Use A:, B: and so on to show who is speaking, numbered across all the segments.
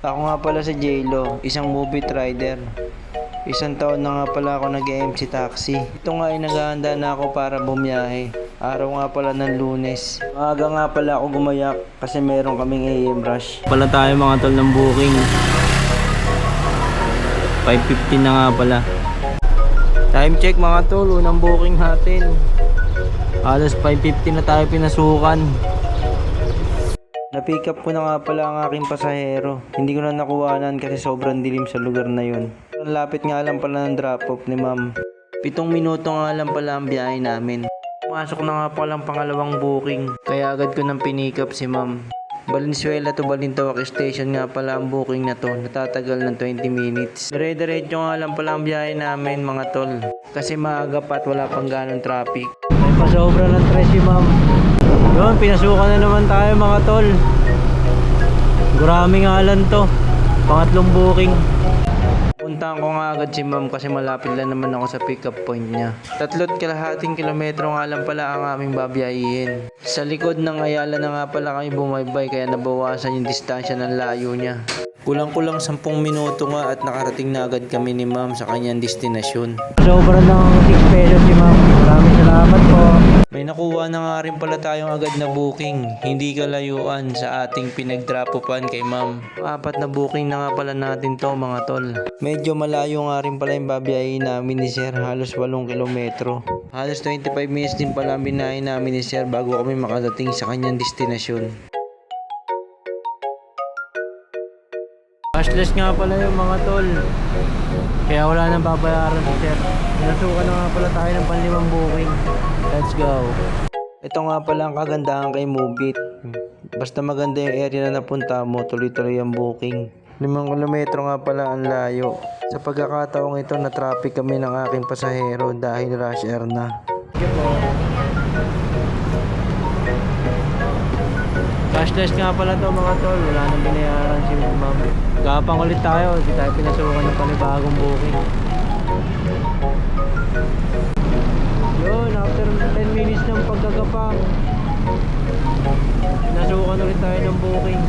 A: Ako nga pala si Jlo, isang movie rider. Isang taon na nga pala ako nag-MC taxi. Ito nga ay naghahanda na ako para bumiyahe. Araw nga pala ng Lunes. Maaga nga pala ako gumayak kasi meron kaming AM rush. Pala tayo mga tol ng booking. 5:15 na nga pala. Time check mga tol, unang booking natin. Alas 5:50 na tayo pinasukan. Na-pick up ko na nga pala ang aking pasahero. Hindi ko na nakuhanan kasi sobrang dilim sa lugar na yun. Ang lapit nga lang pala ng drop-off ni ma'am. 7 minuto nga lang pala ang biyahe namin. Pumasok na nga palang pangalawang booking. Kaya agad ko nang pinick up si ma'am. Valenzuela to Balintawak Station nga pala ang booking na to. Natatagal ng 20 minutes. Dire-diretso nga lang pala ang biyahe namin mga tol. Kasi maaga pa at wala pang ganong traffic. May pasobra ng tres si ma'am. Yun, pinasukan na naman tayo mga tol. Graming ngalan to. Pangatlong booking. Puntahan ko nga agad si ma'am kasi malapit lang naman ako sa pick up point niya. 3.5 kilometro nga lang pala ang aming babiyahihin. Sa likod ng Ayala na nga pala kami bumaybay kaya nabawasan yung distansya ng layo niya. Kulang-kulang 10 minuto nga at nakarating na agad kami ni ma'am sa kanyang destinasyon. Sobra ng 6 pesos si ma'am. Maraming salamat po. May nakuha na nga rin pala tayong agad na booking. Hindi kalayuan sa ating pinag-drop-offan kay ma'am. 4 na booking na nga pala natin to mga tol. Medyo malayo nga rin pala yung babiyahin namin ni sir. Halos 8 kilometro. Halos 25 minutes din pala ang binahin namin ni sir bago kami makadating sa kanyang destinasyon. Cashless nga pala yung mga tol. Kaya wala nang babayaran si sir. Pinasukan na nga pala tayo ng panlimang booking. Let's go. Ito nga pala ang kagandahan kay Moovit. Basta maganda yung area na napunta mo, tuloy-tuloy ang booking. 5 kilometro nga pala ang layo. Sa pagkakataong ito, na-traffic kami ng aking pasahero dahil rush hour na. Cashless nga pala to mga tol. Wala nang binayaran si ma'am. Gapang ulit tayo. Hindi tayo pinasukan ng panibagong booking. Yun, after 10 minutes ng pagkagapang, pinasukan ulit tayo ng booking.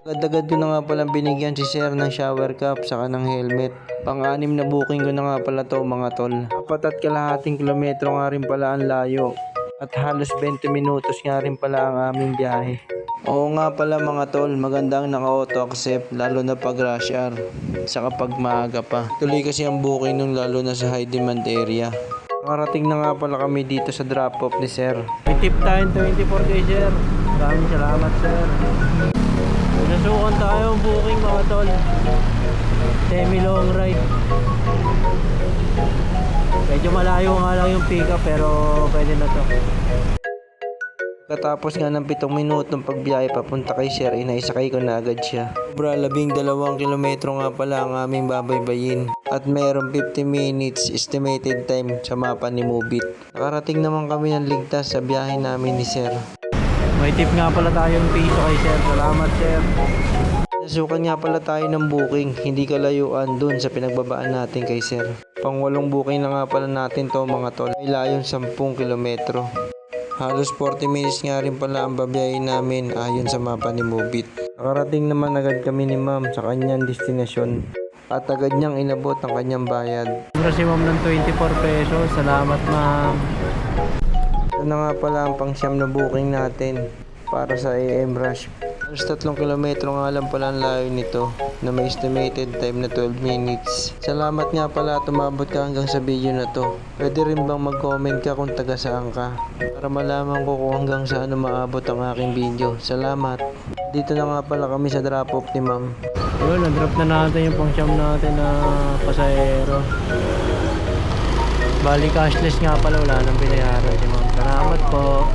A: Agad-agad ko na nga palang binigyan si sir ng shower cap saka ng helmet. Pang-anim na booking ko na nga pala to mga tol. 4.5 kilometro nga rin pala ang layo. At halos 20 minutos nga rin pala ang aming biyahe. Oo nga pala mga tol, magandang naka-auto accept lalo na pag rush hour. Saka pag maaga pa. Tuloy kasi ang booking nung lalo na sa high demand area. Nakarating na nga pala kami dito sa drop-off ni sir. May tip tayong 24 kay sir. Maraming salamat sir. Nasukan tayo ang booking mga tol. Semi long ride. Medyo malayo nga lang yung pick up pero pwede na to. Katapos nga ng 7 minutong pagbiyahe papunta kay sir, inaisakay ko na agad siya. Sobra 12 kilometro nga pala ang aming babaybayin. At mayroong 50 minutes estimated time sa mapa ni Moovit. Nakarating naman kami ng ligtas sa biyahe namin ni sir. May tip nga pala tayong piso kay sir. Salamat sir. Nasukan nga pala tayo ng booking. Hindi kalayuan dun sa pinagbabaan natin kay sir. Pang-8 booking na nga pala natin to mga tol. May layon 10 kilometro. Halos 40 minutes nga rin pala ang babiyahin namin ayon sa mapa ni Moovit. Nakarating naman agad kami ni ma'am sa kanyang destinasyon. At agad niyang inabot ang kanyang bayad. Sobra si ma'am ng 24 pesos. Salamat ma'am. Ito na nga pala ang pang-siyam na booking natin para sa AM rush. Halos 3 kilometro nga lang pala ang layo nito na may estimated time na 12 minutes. Salamat nga pala at umabot ka hanggang sa video na to. Pwede rin bang mag-comment ka kung taga saan ka para malaman ko kung hanggang saan maabot ang aking video. Salamat. Dito na nga pala kami sa drop-off ni ma'am. Yun, na-drop na natin yung pang-siyam natin na pasahero. Bali cashless nga pala, wala nang binayaran si ma'am. Salamat po.